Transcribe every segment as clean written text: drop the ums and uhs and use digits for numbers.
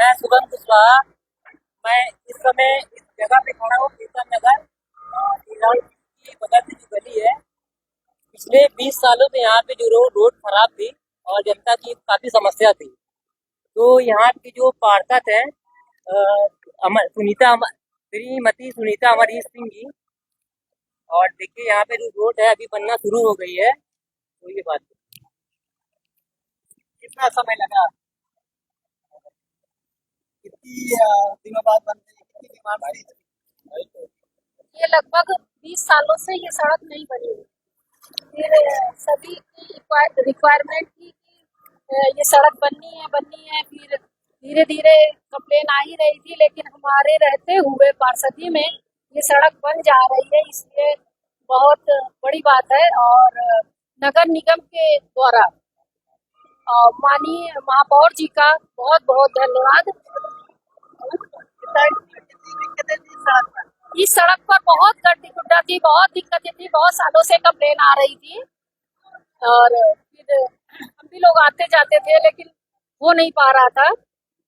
मैं सुगम कुशवाहा। मैं इस समय इस जगह पे खड़ा हूँ, कीर्तन नगर की बगल में जो गली है। पिछले 20 सालों से यहाँ पे जो रोड खराब थी और जनता की काफी समस्या थी। तो यहाँ की जो पार्षद है श्रीमती सुनीता अमरीश सिंह जी। और देखिए यहाँ पे जो रोड है अभी बनना शुरू हो गई है। तो ये बात है। कितना समय लगा, कितनी दिनों बाद बन रही है, कितनी डिमांड आ रही थी? ये लगभग 20 सालों से ये सड़क नहीं बनी है। फिर सभी की रिक्वायरमेंट थी कि ये सड़क बननी है। फिर धीरे धीरे कंप्लेन आ ही रही थी, लेकिन हमारे रहते हुए पार्षदी में ये सड़क बन जा रही है, इसलिए बहुत बड़ी बात है। और नगर निगम के द्वारा माननीय महापौर जी का बहुत बहुत धन्यवाद। कितनी दिक्कतें थी सड़क पर? इस सड़क पर बहुत गड्ढी गुड्ढा थी, बहुत दिक्कतें थी, बहुत सालों से कंप्लेन आ रही थी। और फिर हम भी लोग आते जाते थे, लेकिन हो नहीं पा रहा था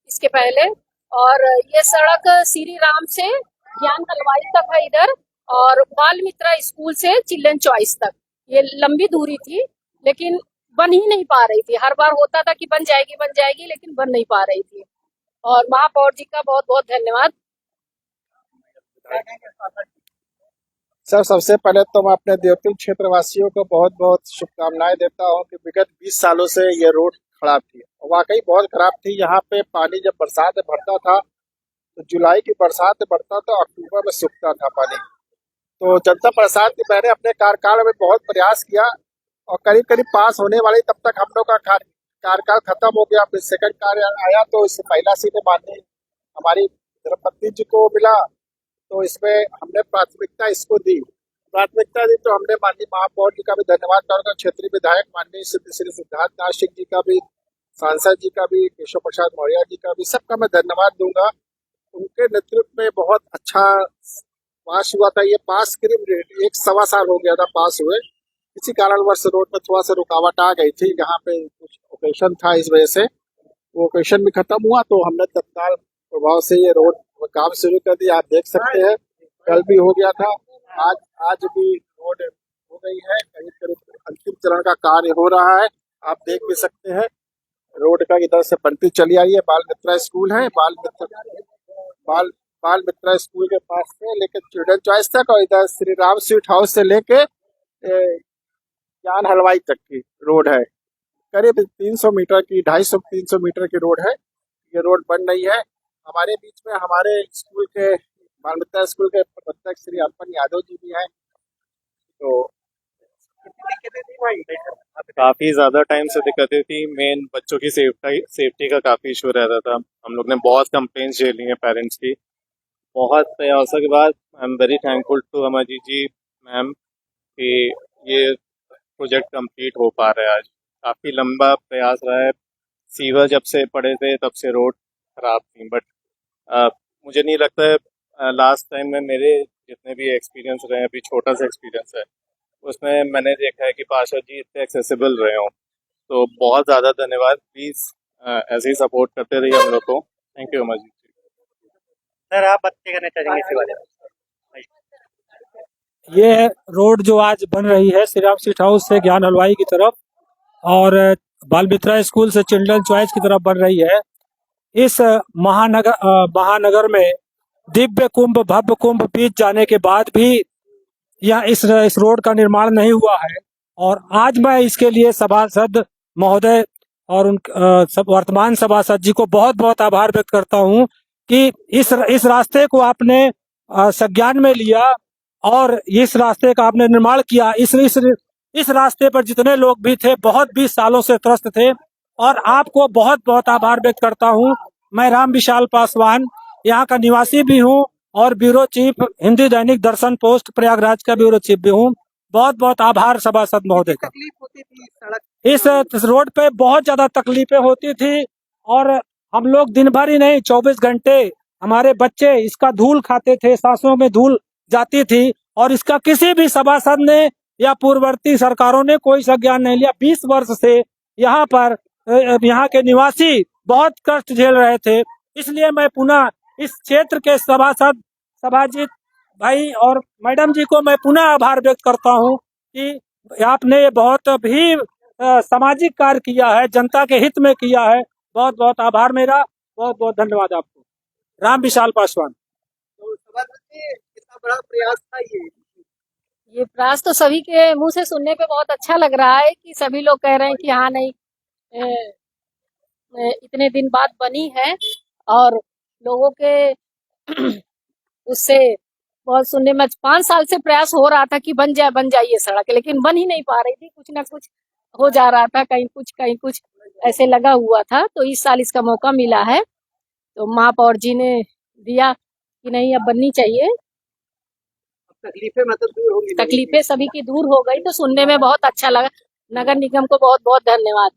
इसके पहले। और ये सड़क श्री राम से ज्ञान हलवाई तक है इधर, और बाल मित्रा स्कूल से चिल्ड्रन चॉइस तक ये लंबी दूरी थी, लेकिन बन ही नहीं पा रही थी। हर बार होता था कि बन जाएगी, लेकिन बन नहीं पा रही थी। और महापौर जी का बहुत बहुत धन्यवाद। सर, सबसे पहले तो मैं अपने देवतुल क्षेत्र वासियों को बहुत बहुत शुभकामनाएं देता हूं कि विगत 20 सालों से ये रोड खराब थी। वाकई बहुत खराब थी। यहाँ पे पानी जब बरसात में भरता था तो जुलाई की बरसात में भरता था, अक्टूबर में सूखता था पानी। तो जनता परेशान थी। मैंने अपने कार्यकाल में बहुत प्रयास किया और करीब करीब पास होने वाली, तब तक हम लोग का कार्यकाल खत्म हो गया। फिर सेकंड कार्य आया तो इससे पहला सीट माननीय हमारी द्रौपदी जी को मिला, तो इसमें हमने प्राथमिकता इसको दी। तो हमने माननीय महापौर जी का भी धन्यवाद करूंगा, क्षेत्रीय विधायक माननीय श्री सिद्धार्थ नाथ सिंह जी का भी, सांसद जी का भी, केशव प्रसाद मौर्य जी का भी, सबका मैं धन्यवाद दूंगा। उनके नेतृत्व में बहुत अच्छा पास हुआ था। ये पास करीब 1 सवा साल हो गया था पास हुए। किसी कारणवश रोड में थोड़ा सा रुकावट आ गई थी, यहाँ पे कुछ ओकेशन था, इस वजह से वो ओकेशन भी खत्म हुआ। तो हमने तत्काल प्रभाव से ये रोड काम शुरू कर दिया। आप देख सकते हैं, कल भी हो गया था, आज भी रोड हो गई है। करीब करीब अंतिम चरण का कार्य हो रहा है। आप देख भी सकते हैं रोड का इधर से बनती चली आ रही है। बाल मित्रा स्कूल है, बाल मित्रा स्कूल के पास से लेकर चिल्ड्रन चॉइस तक, और इधर श्री राम स्वीट हाउस से लेके ज्ञान हलवाई तक की रोड है। करीब 300 मीटर की, 250-300 मीटर की रोड है। ये रोड बन रही है। हमारे बीच में हमारे स्कूल के, बाल मित्रा स्कूल के प्रबंधक श्री अर्पण यादव जी भी हैं। तो काफी ज्यादा टाइम से दिक्कतें थी। मेन बच्चों की सेफ्टी का काफी इशू रहता था। हम लोग ने बहुत कंप्लेंट्स झेली हैं पेरेंट्स की। बहुत प्रयासों के बाद I am very thankful to Amarjeet ji ma'am कि ये प्रोजेक्ट कंप्लीट हो पा रहा है आज। काफी लंबा प्रयास रहा है। सीवर जब से पड़े थे तब से रोड खराब थी, बट मुझे नहीं लगता है लास्ट टाइम में मेरे जितने भी एक्सपीरियंस रहे हैं, अभी छोटा सा एक्सपीरियंस है, उसमें मैंने देखा है कि पार्षद जी इतने एक्सेसिबल रहे हों। तो बहुत ज़्यादा धन्यवाद। प्लीज़ ऐसे ही सपोर्ट करते रहिए हम लोग को। Thank you Amarjeet ji. Sir, आप बात करना चाहेंगे इसी बारे में? ये रोड जो आज बन रही है श्री राम स्वीट हाउस से ज्ञान हलवाई की तरफ और बाल मित्रा स्कूल से चिल्ड्रन चॉइस की तरफ बन रही है। इस महानगर में दिव्य कुंभ, भव्य कुंभ बीत जाने के बाद भी यह इस रोड का निर्माण नहीं हुआ है। और आज मैं इसके लिए सभासद महोदय और उन सब वर्तमान सभासद जी को बहुत बहुत आभार व्यक्त करता हूं कि इस रास्ते को आपने संज्ञान में लिया और इस रास्ते का आपने निर्माण किया। इस रास्ते पर जितने लोग भी थे, बहुत 20 सालों से त्रस्त थे, और आपको बहुत बहुत आभार व्यक्त करता हूं। मैं राम विशाल पासवान यहाँ का निवासी भी हूँ और ब्यूरो चीफ हिंदी दैनिक दर्शन पोस्ट प्रयागराज का ब्यूरो चीफ भी हूँ। बहुत बहुत आभार सभासद महोदय का। तकलीफ होती थी सड़क, इस रोड पे बहुत ज्यादा तकलीफें होती थी और हम लोग दिन भर ही नहीं, 24 घंटे हमारे बच्चे इसका धूल खाते थे, सांसों में धूल जाती थी, और इसका किसी भी सभासद ने या पूर्ववर्ती सरकारों ने कोई संज्ञान नहीं लिया। 20 वर्ष से यहाँ पर यहाँ के निवासी बहुत कष्ट झेल रहे थे। इसलिए मैं पुनः इस क्षेत्र के सभासद सभाजित भाई और मैडम जी को मैं पुनः आभार व्यक्त करता हूं कि आपने ये बहुत भी सामाजिक कार्य किया है, जनता के हित में किया है। बहुत बहुत आभार मेरा, बहुत बहुत धन्यवाद आपको। राम विशाल पासवान। तो सभापति जी, कितना बड़ा प्रयास था ये प्रयास तो सभी के मुंह से सुनने पे बहुत अच्छा लग रहा है कि सभी लोग कह रहे हैं कि हाँ नहीं इतने दिन बाद बनी है और लोगों के उससे बहुत सुनने में 5 साल से प्रयास हो रहा था कि बन जाए ये सड़क, लेकिन बन ही नहीं पा रही थी। कुछ ना कुछ हो जा रहा था, कहीं कुछ ऐसे लगा हुआ था। तो इस साल इसका मौका मिला है, तो महापौर जी ने दिया कि नहीं अब बननी चाहिए। तकलीफें मतलब दूर होंगी, तकलीफें सभी की दूर हो गई, तो सुनने में बहुत अच्छा लगा। नगर निगम को बहुत बहुत धन्यवाद।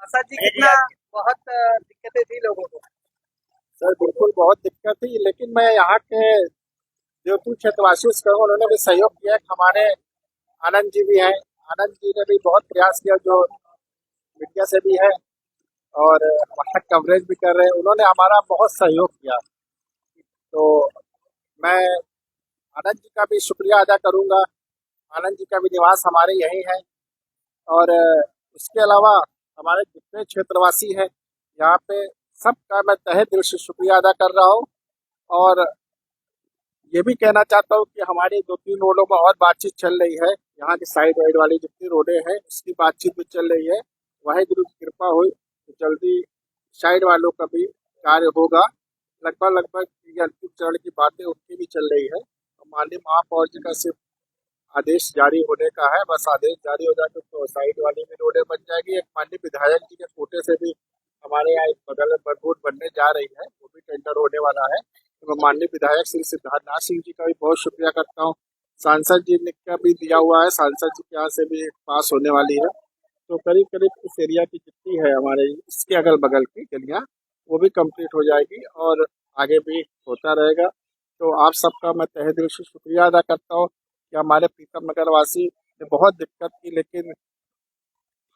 आशा जी, कितना बहुत दिक्कतें थी लोगों को? सर बिल्कुल बहुत दिक्कत थी, लेकिन मैं यहाँ के देवतुल क्षेत्रवासियों से कहूँगा, उन्होंने भी सहयोग किया। हमारे आनंद जी भी हैं, आनंद जी ने भी बहुत प्रयास किया, जो मीडिया से भी है और हमारा कवरेज भी कर रहे हैं। उन्होंने हमारा बहुत सहयोग किया। तो मैं आनंद जी का भी शुक्रिया अदा करूंगा। आनंद जी का भी निवास हमारे यही है और उसके अलावा हमारे जितने क्षेत्रवासी हैं यहाँ पे, सबका मैं तहे दिल से शुक्रिया अदा कर रहा हूँ। और ये भी कहना चाहता हूँ कि हमारी 2-3 रोडों में और बातचीत चल रही है। यहाँ की साइड वाइड वाली जितनी रोडें हैं उसकी बातचीत भी चल रही है। वाहिगुरु की कृपा हुई तो जल्दी साइड वालों का भी कार्य होगा। लगभग ये अंतिम चरण की बातें उनकी भी चल रही है। तो माननीय महापौर जी का सिर्फ आदेश जारी होने का है, बस आदेश जारी हो जाए तो साइड वाली भी रोडें बन जाएगी। एक माननीय विधायक जी के कोटे से भी हमारे यहाँ एक बगल में रोड बनने जा रही है, वो भी टेंडर होने वाला है। तो मैं माननीय विधायक श्री सिद्धार्थनाथ सिंह जी का भी बहुत शुक्रिया करता हूँ। सांसद जी ने का भी दिया हुआ है, सांसद जी के यहाँ से भी पास होने वाली है। तो करीब करीब इस एरिया की जितनी है हमारे इसके अगल बगल की गलियाँ, वो भी कंप्लीट हो जाएगी और आगे भी होता रहेगा। तो आप सबका मैं तहे दिल से शुक्रिया अदा करता हूँ कि हमारे प्रीतम नगर वासी ने बहुत दिक्कत की, लेकिन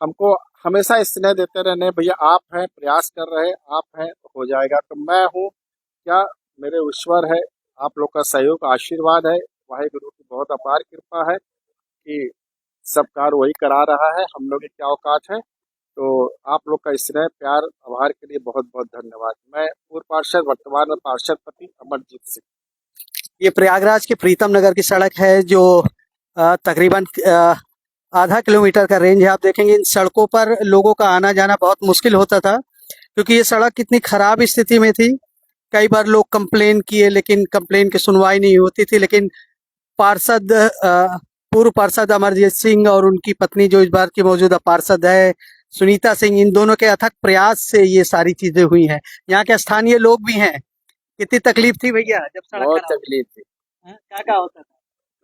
हमको हमेशा स्नेह देते रहने, भैया आप हैं, प्रयास कर रहे, आप हैं, हो जाएगा। तो मैं हूँ क्या, मेरे ईश्वर है, आप लोग का सहयोग आशीर्वाद है, वाहिगुरु की बहुत अपार कृपा है कि सब कार्य वही करा रहा है। हम लोग की क्या औकात है। तो आप लोग का स्नेह प्यार आभार के लिए बहुत बहुत धन्यवाद। मैं पूर्व पार्षद, वर्तमान में पार्षद पति अमरजीत सिंह। ये प्रयागराज के प्रीतम नगर की सड़क है जो तकरीबन आधा किलोमीटर का रेंज है। आप देखेंगे इन सड़कों पर लोगों का आना जाना बहुत मुश्किल होता था, क्योंकि ये सड़क कितनी खराब स्थिति में थी। कई बार लोग कंप्लेन किए, लेकिन कंप्लेन की सुनवाई नहीं होती थी। लेकिन पार्षद पूर्व पार्षद अमरजीत सिंह और उनकी पत्नी जो इस बार की मौजूदा पार्षद है सुनीता सिंह, इन दोनों के अथक प्रयास से ये सारी चीजें हुई हैं। यहाँ के स्थानीय लोग भी हैं। कितनी तकलीफ थी भैया जब सड़क बहुत खराब तकलीफ थी। क्या होता था?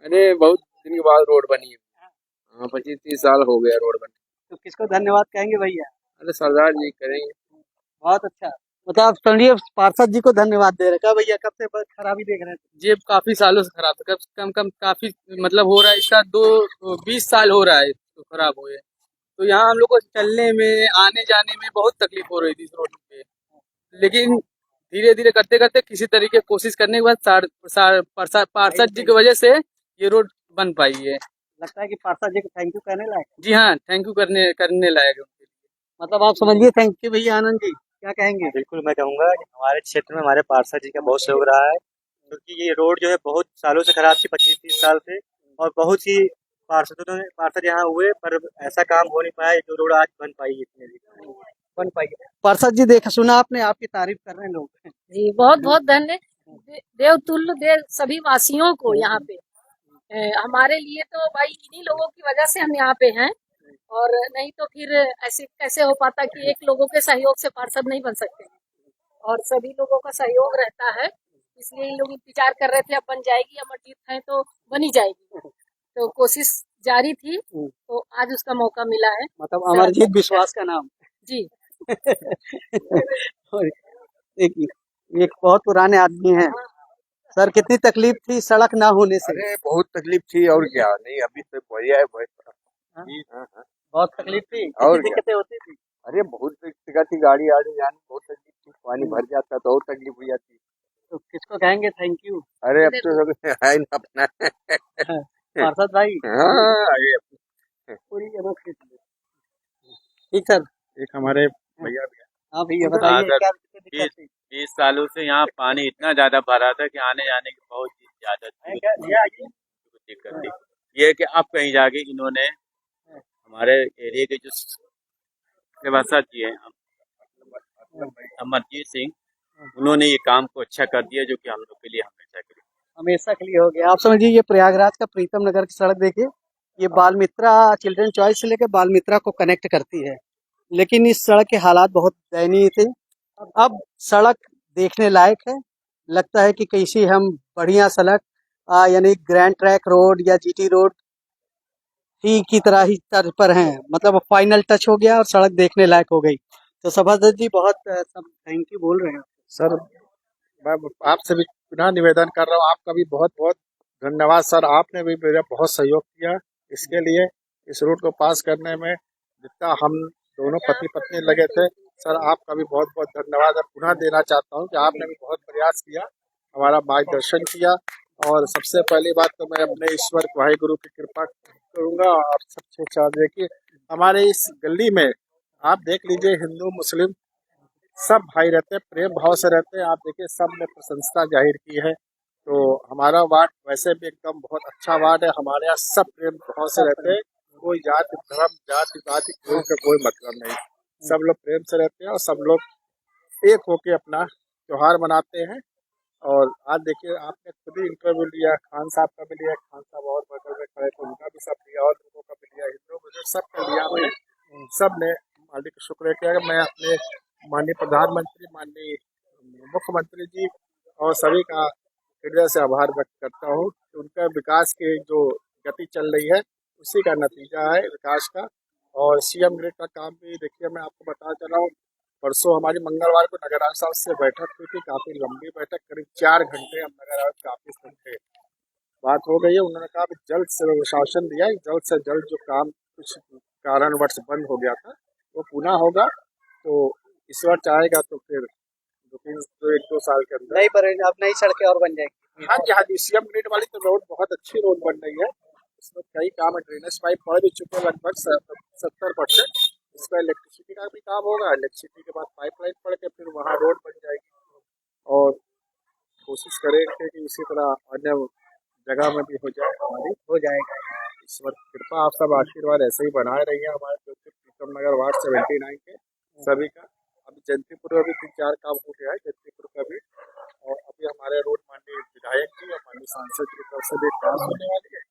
अरे बहुत दिन के बाद रोड बनी है। हाँ 25-30 साल हो गया रोड बने। तो किसको धन्यवाद कहेंगे भैया? अरे सरदार जी करेंगे। बहुत अच्छा। मतलब आप स्तरीय पार्षद जी को धन्यवाद दे रहे क्या भैया? कब से खराबी देख रहे थे? जेब काफी सालों से खराब था, कम काफी मतलब हो रहा है इसका 20 साल हो रहा है तो खराब हुए। तो यहाँ हम लोग को चलने में आने जाने में बहुत तकलीफ हो रही थी इस रोड पे, लेकिन धीरे धीरे करते करते किसी तरीके कोशिश करने के बाद पार्षद जी की वजह से ये रोड बन पाई है। लगता है कि पार्षद जी को थैंक यू कहने लायक। जी हाँ, थैंक यू करने लायक है उनके लिए। मतलब आप समझिए। थैंक यू भैया। आनंद जी क्या कहेंगे? बिल्कुल, मैं कहूँगा कि हमारे क्षेत्र में हमारे पार्षद जी का बहुत सहयोग रहा है, क्योंकि ये रोड जो है बहुत सालों से खराब थी, 25-30 साल से, और बहुत ही पार्षद यहाँ हुए पर ऐसा काम हो नहीं पाया जो रोड आज बन पाई इतने दिन बन पाई। पार्षद जी देखा सुना आपने, आपकी तारीफ कर रहे हैं लोग। जी बहुत बहुत धन्य देवतुल्य देव सभी वासियों को यहाँ पे। हमारे लिए तो भाई इन्हीं लोगों की वजह से हम यहाँ पे हैं, और नहीं तो फिर ऐसे कैसे हो पाता कि एक लोगों के सहयोग से पार्षद नहीं बन सकते, और सभी लोगों का सहयोग रहता है। इसलिए इन लोग इंतजार कर रहे थे, अब बन जाएगी, अमरजीत है तो बनी जाएगी। तो कोशिश जारी थी, तो आज उसका मौका मिला है। मतलब अमरजीत विश्वास का नाम जी। एक बहुत पुराने आदमी हैं। सर कितनी तकलीफ थी सड़क ना होने से? अरे बहुत तकलीफ थी, और क्या नहीं, अभी तो बढ़िया है बहुत। बहुत तकलीफ थी। और कितनी दिक्कतें होती थी? अरे बहुत दिक्कत थी, गाड़ी आने जाने बहुत तकलीफ थी। पानी भर जाता तो और तकलीफ हो जाती। तो किसको कहेंगे थैंक यू? अरे अब तो सब है ना अपना। पार्षद भाई हाँ अरे पूरी जगह खींच लो। ठीक सर। एक हमारे भैया भी हाँ भैया हाँ बताइए सर, क्या दिक्कत थी? 20 सालों से यहाँ पानी इतना ज्यादा भरा था कि आने जाने की बहुत ही ज्यादा दिक्कत थी। ये है कि अब कहीं जाके इन्होंने हमारे एरिया के जो सेवासद जी हैं अमरजीत सिंह, उन्होंने ये काम को अच्छा कर दिया, जो कि हम लोग के लिए हमेशा के लिए। हमेशा के लिए हो गया। आप समझिए ये प्रयागराज का प्रीतम नगर की सड़क देखिए, ये बालमित्रा चिल्ड्रन चॉइस से लेकर बालमित्रा को कनेक्ट करती है, लेकिन इस सड़क के हालात बहुत दयनीय थे। अब सड़क देखने लायक है, लगता है कि कैसी हम बढ़िया सड़क यानी ग्रैंड ट्रैक रोड या जीटी रोड ही की तरह ही तर्ज पर हैं, मतलब फाइनल टच हो गया और सड़क देखने लायक हो गई। तो सभासद जी बहुत सब थैंक यू बोल रहे हैं। सर मैं आपसे भी पुनः निवेदन कर रहा हूँ, आपका भी बहुत बहुत धन्यवाद सर। आपने भी मेरा बहुत सहयोग किया इसके लिए, इस रूट को पास करने में जितना हम दोनों पति पत्नी लगे थे। सर आपका भी बहुत बहुत धन्यवाद पुनः देना चाहता हूँ कि आपने भी बहुत प्रयास किया, हमारा मार्गदर्शन किया। और सबसे पहली बात तो मैं अपने ईश्वर वाहिगुरु की कृपा करूँगा। और सबसे चाहिए कि हमारे इस गली में आप देख लीजिए, हिंदू मुस्लिम सब भाई रहते हैं, प्रेम भाव से रहते हैं। आप देखिए सब ने प्रशंसा जाहिर की है। तो हमारा वार्ड वैसे भी एकदम बहुत अच्छा वार्ड है। हमारे यहाँ सब प्रेम भाव से रहते हैं, कोई जाति धर्म जाति पाति कोई मतलब नहीं, सब लोग प्रेम से रहते हैं और सब लोग एक होके अपना त्योहार मनाते हैं। और आज देखिए आपने खुद ही इंटरव्यू लिया, खान साहब का भी लिया, खान साहब और बगल में खड़े थे उनका भी सब लिया, और लोगों का भी लिया, हिंदू मुस्लिम सबका लिया हमने। सब ने मालिक का शुक्र किया। मैं अपने माननीय प्रधानमंत्री, माननीय मुख्यमंत्री जी और सभी का हृदय से आभार व्यक्त करता हूँ कि उनका विकास की जो गति चल रही है उसी का नतीजा है विकास का। और सीएम ग्रिड का काम भी देखिए, मैं आपको बता चला हूँ, परसों हमारी मंगलवार को नगर आयुक्त साहब से बैठक हुई थी, काफी लंबी बैठक, करीब 4 घंटे हम नगर आयुक्त के ऑफिस में थे, बात हो गई है। उन्होंने कहा कि जल्द से शासन दिया, जल्द से जल्द जो काम कुछ कारणवश बंद हो गया था वो पुनः होगा। तो ईश्वर चाहेगा तो फिर 1-2 साल के अंदर नई पर अब नई सड़कें और बन जाएगी। हाँ जी हाँ जी, सीएम ग्रिड वाली तो रोड बहुत अच्छी रोड बन रही है, इसमें कई काम है, ड्रेनेज पाइप पड़ भी चुके हैं लगभग 70%। इसका इलेक्ट्रिसिटी का भी काम होगा, इलेक्ट्रिसिटी के बाद पाइपलाइन पड़ के फिर वहाँ रोड बन जाएगी। और कोशिश करेंगे कि इसी तरह अन्य जगह में भी हो जाए, हमारी हो जाएगा। ईश्वर कृपा, आप सब आशीर्वाद ऐसे ही बनाए रहिए हमारे प्रीतम नगर वार्ड 79 के सभी का। अभी जयंतीपुर में भी 3-4 काम हो गया है, जयंतीपुर का भी। और अभी हमारे रोड माननीय विधायक जी और माननीय सांसद की तरफ से भी पास होने वाली है,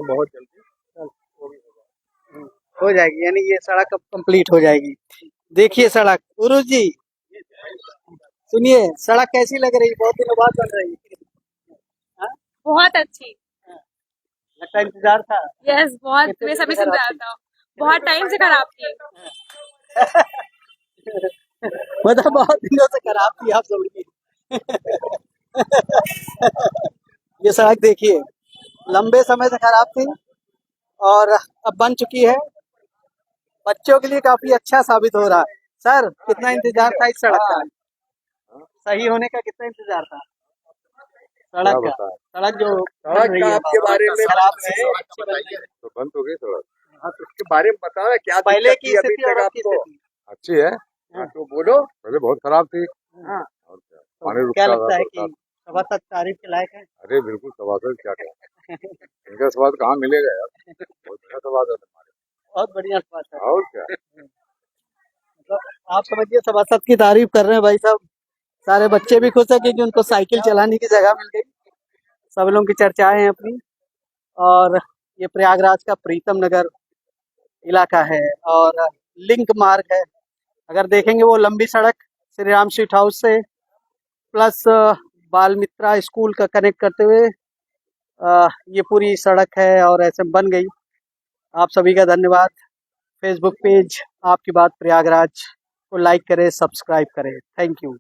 बहुत जल्दी वो भी होगा, हो जाएगी, यानी ये सड़क अब कंप्लीट हो जाएगी। देखिए सड़क, उरुज जी सुनिए, सड़क कैसी लग रही? बहुत दिनों बाद बन रही है। हाँ? बहुत अच्छी। लगता है इंतजार था। यस, बहुत कितने मैं दिन सभी से से खराब इंतजार थी? था, बहुत टाइम से खराब थी। मतलब बहुत दिनों से खराब थी, आप समझिए। ये सड़क देखिए, लंबे समय से खराब थी और अब बन चुकी है। बच्चों के लिए काफी अच्छा साबित हो रहा है। सर कितना इंतजार था इस सड़क का? सही होने का कितना इंतजार था सड़क का? सड़क जो सड़क का आपके बारे में खराब है, तो बंद हो गई सड़क। हाँ तो उसके बारे में बताओ, क्या पहले दिक्कत की थी अभी स्थिति और तक अब की आपको? स्थिति। अच्छी है। हाँ तो बोलो, पहले बहुत खराब थी। हाँ। और क्या, पानी तो रुकता क्या था लगता है कि बरसात। सभासद तारीफ के लायक है? अरे बिल्कुल सवाल, क्या कहें, इनका सवाल कहाँ मिलेगा यार, बहुत अच्छा सवाल है तुम्हारे। बहुत बढ़िया बात है। और क्या, मतलब आप समझिए सभासद की तारीफ कर रहे हैं भाई साहब। सारे बच्चे भी खुश है कि उनको साइकिल चलाने की जगह मिल गई। सब लोगों की चर्चाएं हैं अपनी। और ये प्रयागराज का प्रीतम नगर इलाका है और लिंक मार्ग है। अगर देखेंगे वो लंबी सड़क श्री राम स्वीट हाउस से प्लस बालमित्रा स्कूल का कनेक्ट करते हुए ये पूरी सड़क है और ऐसे बन गई। आप सभी का धन्यवाद। फेसबुक पेज आपकी बात प्रयागराज को लाइक करें, सब्सक्राइब करें। Thank you.